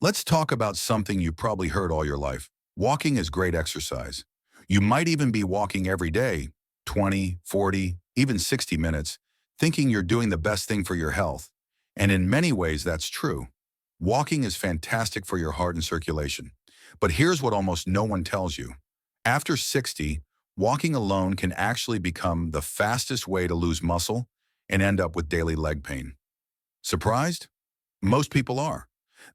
Let's talk about something you probably heard all your life. Walking is great exercise. You might even be walking every day, 20, 40, even 60 minutes, thinking you're doing the best thing for your health. And in many ways, that's true. Walking is fantastic for your heart and circulation. But here's what almost no one tells you. After 60, walking alone can actually become the fastest way to lose muscle and end up with daily leg pain. Surprised? Most people are.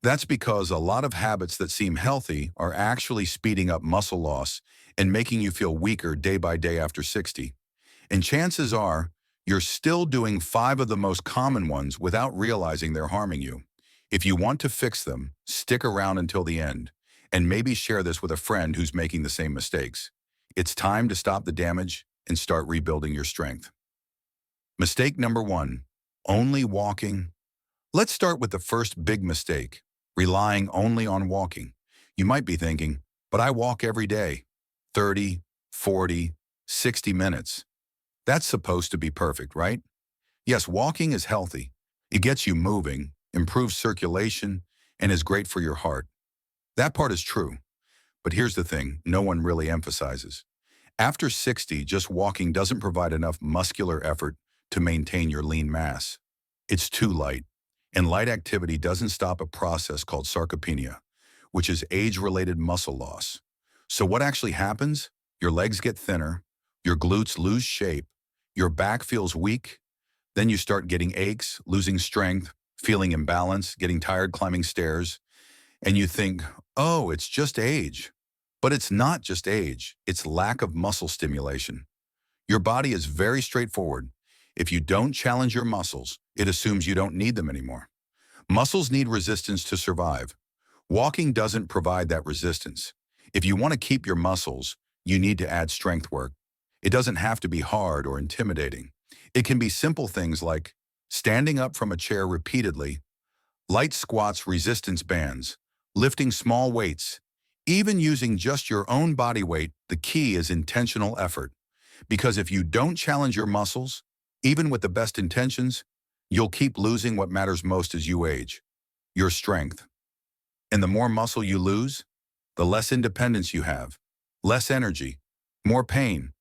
That's because a lot of habits that seem healthy are actually speeding up muscle loss and making you feel weaker day by day after 60. And chances are, you're still doing 5 of the most common ones without realizing they're harming you. If you want to fix them, stick around until the end, and maybe share this with a friend who's making the same mistakes. It's time to stop the damage and start rebuilding your strength. Mistake number 1, only walking. Let's start with the first big mistake, relying only on walking. You might be thinking, but I walk every day, 30, 40, 60 minutes. That's supposed to be perfect, right? Yes, walking is healthy. It gets you moving, improves circulation, and is great for your heart. That part is true. But here's the thing no one really emphasizes. After 60, just walking doesn't provide enough muscular effort to maintain your lean mass. It's too light. And light activity doesn't stop a process called sarcopenia, which is age-related muscle loss. So what actually happens? Your legs get thinner, your glutes lose shape, your back feels weak, then you start getting aches, losing strength, feeling imbalanced, getting tired climbing stairs, and you think, oh, it's just age. But it's not just age, it's lack of muscle stimulation. Your body is very straightforward. If you don't challenge your muscles, it assumes you don't need them anymore. Muscles need resistance to survive. Walking doesn't provide that resistance. If you want to keep your muscles, you need to add strength work. It doesn't have to be hard or intimidating. It can be simple things like standing up from a chair repeatedly, light squats, resistance bands, lifting small weights, even using just your own body weight. The key is intentional effort. Because if you don't challenge your muscles, even with the best intentions, you'll keep losing what matters most as you age, your strength. And the more muscle you lose, the less independence you have, less energy, more pain,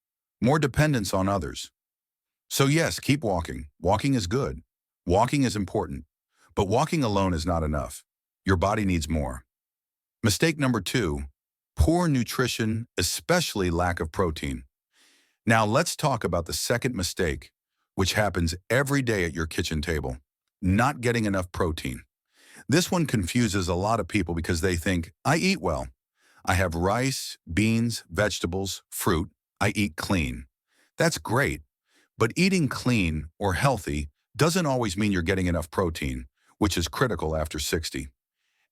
more dependence on others. So yes, keep walking. Walking is good. Walking is important. But walking alone is not enough. Your body needs more. Mistake number 2, poor nutrition, especially lack of protein. Now let's talk about the second mistake, which happens every day at your kitchen table, not getting enough protein. This one confuses a lot of people because they think, I eat well. I have rice, beans, vegetables, fruit. I eat clean. That's great. But eating clean or healthy doesn't always mean you're getting enough protein, which is critical after 60.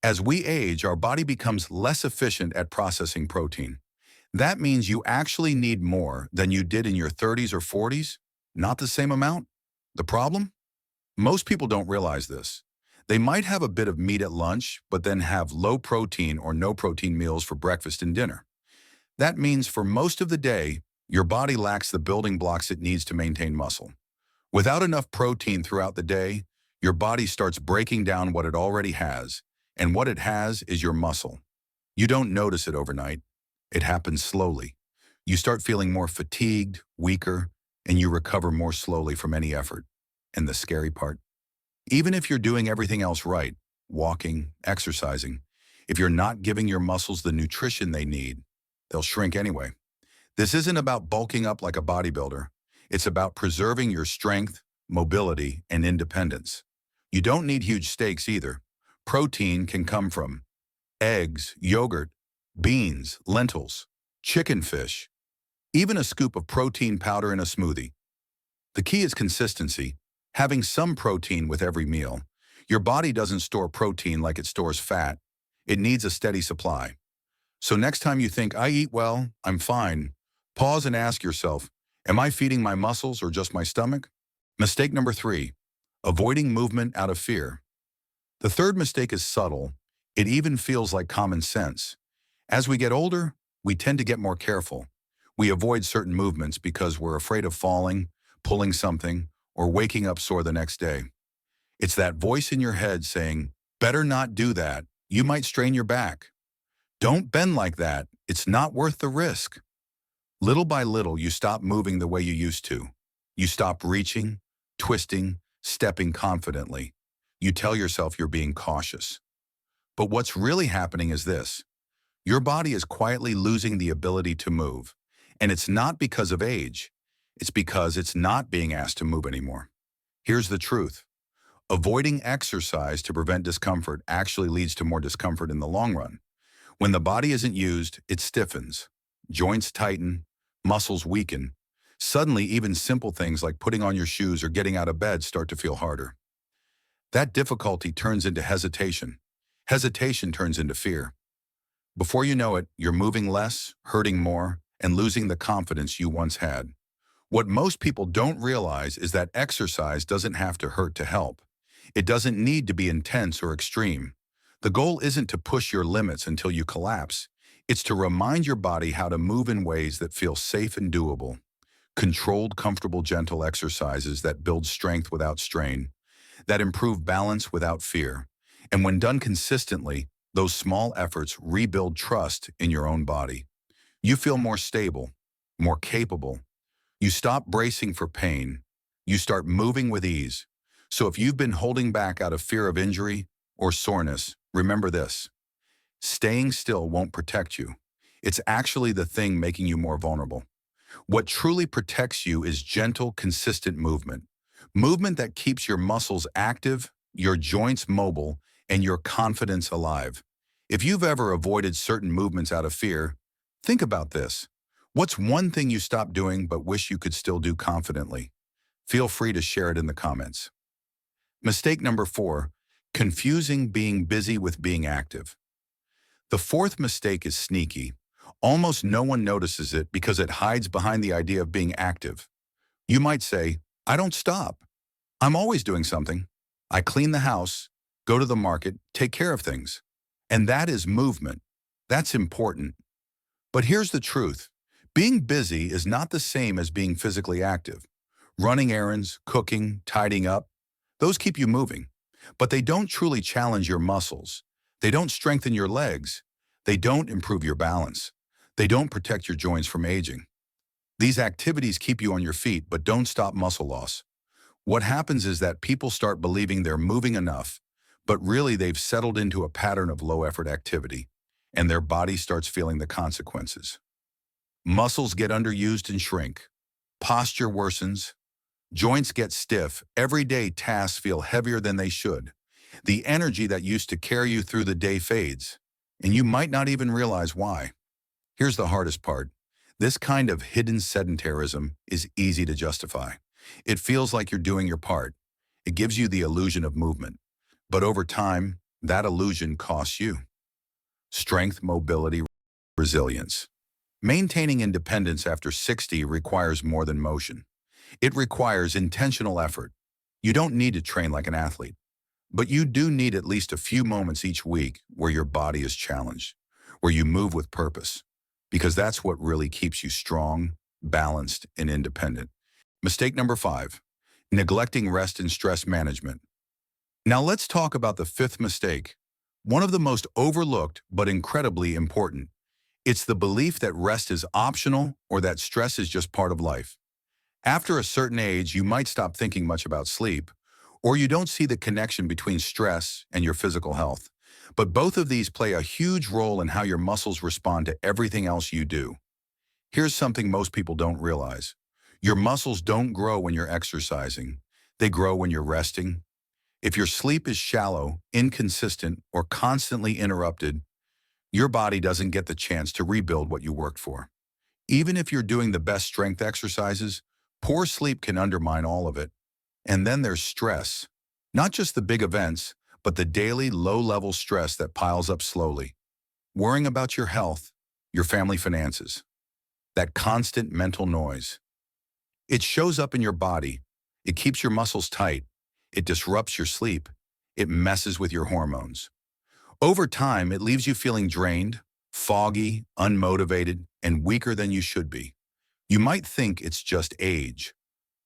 As we age, our body becomes less efficient at processing protein. That means you actually need more than you did in your 30s or 40s, not the same amount. The problem? Most people don't realize this. They might have a bit of meat at lunch, but then have low protein or no protein meals for breakfast and dinner. That means for most of the day, your body lacks the building blocks it needs to maintain muscle. Without enough protein throughout the day, your body starts breaking down what it already has, and what it has is your muscle. You don't notice it overnight. It happens slowly. You start feeling more fatigued, weaker, and you recover more slowly from any effort. And the scary part? Even if you're doing everything else right, walking, exercising, if you're not giving your muscles the nutrition they need, they'll shrink anyway. This isn't about bulking up like a bodybuilder. It's about preserving your strength, mobility, and independence. You don't need huge steaks either. Protein can come from eggs, yogurt, beans, lentils, chicken, fish, even a scoop of protein powder in a smoothie. The key is consistency, having some protein with every meal. Your body doesn't store protein like it stores fat. It needs a steady supply. So next time you think, I eat well, I'm fine, pause and ask yourself, am I feeding my muscles or just my stomach? Mistake number 3, avoiding movement out of fear. The third mistake is subtle. It even feels like common sense. As we get older, we tend to get more careful. We avoid certain movements because we're afraid of falling, pulling something, or waking up sore the next day. It's that voice in your head saying, better not do that, You might strain your back. Don't bend like that. It's not worth the risk. Little by little, you stop moving the way you used to. You stop reaching, twisting, stepping confidently. You tell yourself you're being cautious. But what's really happening is this. Your body is quietly losing the ability to move. And it's not because of age. It's because it's not being asked to move anymore. Here's the truth. Avoiding exercise to prevent discomfort actually leads to more discomfort in the long run. When the body isn't used, it stiffens. Joints tighten, muscles weaken. Suddenly, even simple things like putting on your shoes or getting out of bed start to feel harder. That difficulty turns into hesitation. Hesitation turns into fear. Before you know it, you're moving less, hurting more, and losing the confidence you once had. What most people don't realize is that exercise doesn't have to hurt to help. It doesn't need to be intense or extreme. The goal isn't to push your limits until you collapse. It's to remind your body how to move in ways that feel safe and doable. Controlled, comfortable, gentle exercises that build strength without strain, that improve balance without fear. And when done consistently, those small efforts rebuild trust in your own body. You feel more stable, more capable. You stop bracing for pain. You start moving with ease. So if you've been holding back out of fear of injury or soreness, remember this. Staying still won't protect you. It's actually the thing making you more vulnerable. What truly protects you is gentle, consistent movement. Movement that keeps your muscles active, your joints mobile, and your confidence alive. If you've ever avoided certain movements out of fear, think about this. What's one thing you stopped doing but wish you could still do confidently? Feel free to share it in the comments. Mistake number 4, confusing being busy with being active. The fourth mistake is sneaky. Almost no one notices it because it hides behind the idea of being active. You might say, I don't stop. I'm always doing something. I clean the house, go to the market, take care of things. And that is movement. That's important. But here's the truth. Being busy is not the same as being physically active. Running errands, cooking, tidying up, those keep you moving. But they don't truly challenge your muscles. They don't strengthen your legs. They don't improve your balance. They don't protect your joints from aging. These activities keep you on your feet but don't stop muscle loss. What happens is that people start believing they're moving enough, but really they've settled into a pattern of low-effort activity, and their body starts feeling the consequences. Muscles get underused and shrink. Posture worsens. Joints get stiff. Everyday tasks feel heavier than they should. The energy that used to carry you through the day fades, and you might not even realize why. Here's the hardest part. This kind of hidden sedentarism is easy to justify. It feels like you're doing your part. It gives you the illusion of movement. But over time, that illusion costs you. Strength, mobility, resilience. Maintaining independence after 60 requires more than motion. It requires intentional effort. You don't need to train like an athlete, but you do need at least a few moments each week where your body is challenged, where you move with purpose, because that's what really keeps you strong, balanced, and independent. Mistake number 5, neglecting rest and stress management. Now let's talk about the 5th mistake, one of the most overlooked but incredibly important. It's the belief that rest is optional or that stress is just part of life. After a certain age, you might stop thinking much about sleep, or you don't see the connection between stress and your physical health. But both of these play a huge role in how your muscles respond to everything else you do. Here's something most people don't realize. Your muscles don't grow when you're exercising. They grow when you're resting. If your sleep is shallow, inconsistent, or constantly interrupted, your body doesn't get the chance to rebuild what you worked for. Even if you're doing the best strength exercises, poor sleep can undermine all of it. And then there's stress. Not just the big events, but the daily low-level stress that piles up slowly. Worrying about your health, your family finances. That constant mental noise. It shows up in your body. It keeps your muscles tight. It disrupts your sleep. It messes with your hormones. Over time, it leaves you feeling drained, foggy, unmotivated, and weaker than you should be. You might think it's just age.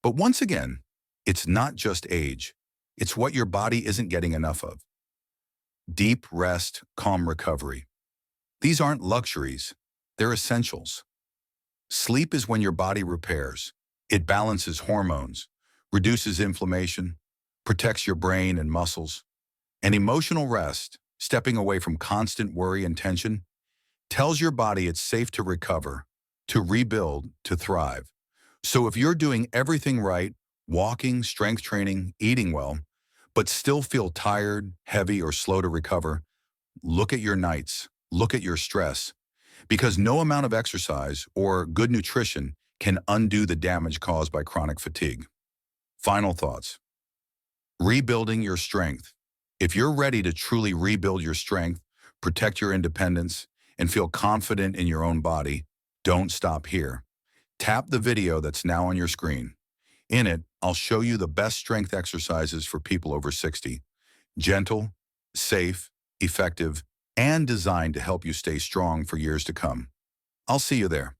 But once again, it's not just age. It's what your body isn't getting enough of. Deep rest, calm recovery. These aren't luxuries, they're essentials. Sleep is when your body repairs. It balances hormones, reduces inflammation, protects your brain and muscles. And emotional rest, stepping away from constant worry and tension, tells your body it's safe to recover, to rebuild, to thrive. So if you're doing everything right, walking, strength training, eating well, but still feel tired, heavy, or slow to recover, look at your nights, look at your stress, because no amount of exercise or good nutrition can undo the damage caused by chronic fatigue. Final thoughts. Rebuilding your strength. If you're ready to truly rebuild your strength, protect your independence, and feel confident in your own body, don't stop here. Tap the video that's now on your screen. In it, I'll show you the best strength exercises for people over 60. Gentle, safe, effective, and designed to help you stay strong for years to come. I'll see you there.